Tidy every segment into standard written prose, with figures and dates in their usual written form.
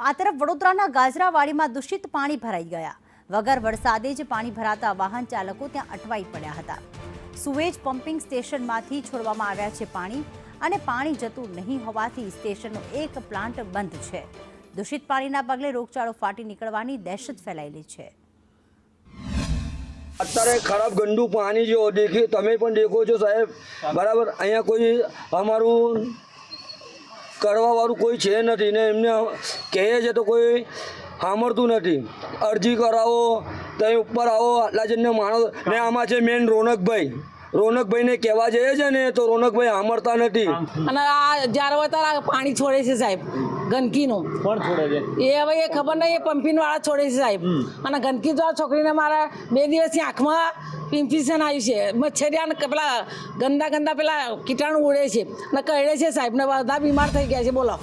આ તરફ વડોદરાના ગાજરાવાડીમાં દૂષિત પાણી ભરાઈ ગયા। વગર વરસાદે જ પાણી ભરાતા વાહન ચાલકો ત્યાં અટવાઈ પડ્યા હતા। સુએજ પમ્પિંગ સ્ટેશનમાંથી છોડવામાં આવ્યા છે પાણી અને પાણી જતું નહીં હોવાથી સ્ટેશનનો એક પ્લાન્ટ બંધ છે। દૂષિત પાણીના પગલે રોગચાળો ફાટી નીકળવાની દહેશત ફેલાયેલી છે। અત્યારે ખરાબ ગંદુ પાણી જો દેખી તમે પણ દેખો છો સાહેબ, બરાબર। અહીંયા કોઈ અમારું કરવાવાળું કોઈ છે નથી ને એમને કહે છે તો કોઈ સાંભળતું નથી। અરજી કરાવો ત્યાં ઉપર આવો, આટલા જણને માણસ ને આમાં છે મેન રોનકભાઈને કહેવા જઈએ છે ને તો રોનકભાઈ સાંભળતા નથી। અને આ જ્યારે વધારે પાણી છોડે છે સાહેબ, ગંદકીનું કોણ છોડે છે એ હવે એ ખબર નહીં, એ પંપિંગ વાળા છોડે છે સાહેબ। અને ગંદકી તો આ છોકરીને મારા 2 દિવસથી આંખમાં ઇન્ફેક્શન આવ્યું છે, મચ્છરિયા પેલા ગંદા પેલા કીટાણુ ઉડે છે ને કહેડે છે સાહેબ ને બધા બીમાર થઈ ગયા છે। બોલો।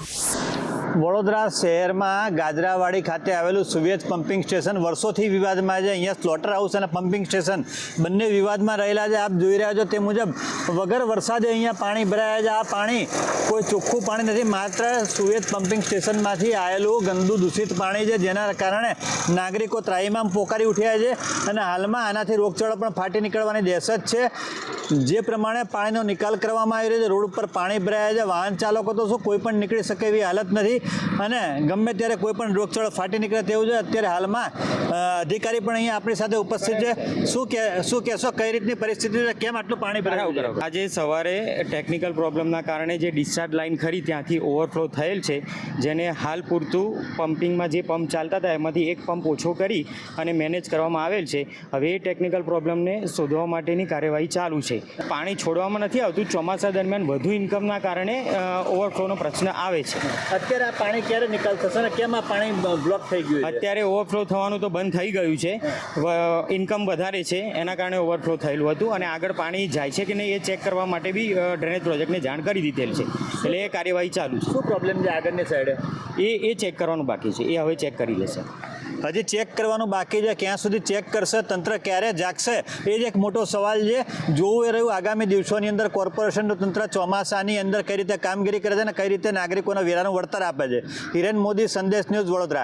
વડોદરા શહેરમાં ગાજરાવાડી ખાતે આવેલું સુએજ પમ્પિંગ સ્ટેશન વર્ષોથી વિવાદમાં છે। અહીંયા સ્લોટર હાઉસ અને પમ્પિંગ સ્ટેશન બંને વિવાદમાં રહેલા છે। આપ જોઈ રહ્યા છો તે મુજબ વગર વરસાદે અહીંયા પાણી ભરાયા છે। આ પાણી કોઈ ચોખ્ખું પાણી નથી, માત્ર સુએજ પમ્પિંગ સ્ટેશનમાંથી આવેલું ગંદુ દૂષિત પાણી છે, જેના કારણે નાગરિકો ત્રાહિમામ પોકારી ઉઠ્યા છે અને હાલમાં આનાથી રોગચાળો પણ ફાટી નીકળવાની દહેશત છે। જે પ્રમાણે પાણીનો નિકાલ કરવામાં આવી રહ્યો છે, રોડ ઉપર પાણી ભરાયા છે, વાહન ચાલકો તો શું કોઈ પણ નીકળી શકે એવી હાલત નથી અને ગમે ત્યારે કોઈ પણ રોગચાળો ફાટી નીકળે તેવું છે। અત્યારે હાલમાં અધિકારી પણ અહીંયા આપણી સાથે ઉપસ્થિત છે। શું કહેશો, કઈ રીતની પરિસ્થિતિ છે, કેમ આટલું પાણી ભરાયું? આજે સવારે ટેકનિકલ પ્રોબ્લેમના કારણે જે ડિસ્ચાર્જ લાઇન ખરી ત્યાંથી ઓવરફ્લો થયેલ છે, જેને હાલ પૂરતું પમ્પિંગમાં જે પંપ ચાલતા હતા એમાંથી એક પંપ ઓછો કરી અને મેનેજ કરવામાં આવેલ છે। હવે એ ટેકનિકલ પ્રોબ્લેમને શોધવા માટેની કાર્યવાહી ચાલુ છે। પાણી છોડવામાં નથી આવતું, ચોમાસા દરમિયાન વધુ ઇન્કમના કારણે ઓવરફ્લોનો પ્રશ્ન આવે છે। અત્યારે આ પાણી ક્યારે નિકાલ થશે અને કેમ આ પાણી બ્લોક થઈ ગયું? અત્યારે ઓવરફ્લો થવાનું તો બંધ થઈ ગયું છે, ઇન્કમ વધારે છે એના કારણે ઓવરફ્લો થયેલું હતું અને આગળ પાણી જાય છે કે નહીં એ ચેક કરવા માટે બી ડ્રેનેજ પ્રોજેક્ટને જાણ કરી દીધેલ છે, એટલે એ કાર્યવાહી ચાલુ છે। શું પ્રોબ્લેમ છે આગળની સાઈડે? એ ચેક કરવાનું બાકી છે, એ હવે ચેક કરી લેશે। હજી ચેક કરવાનું બાકી છે, ક્યાં સુધી ચેક કરશે, તંત્ર ક્યારે જાગશે, એ જ એક મોટો સવાલ છે। જોવું એ રહ્યું આગામી દિવસોની અંદર કોર્પોરેશનનું તંત્ર ચોમાસાની અંદર કઈ રીતે કામગીરી કરે છે અને કઈ રીતે નાગરિકોના વેરાનું વળતર આપે છે। હિરેન મોદી, સંદેશ ન્યૂઝ, વડોદરા।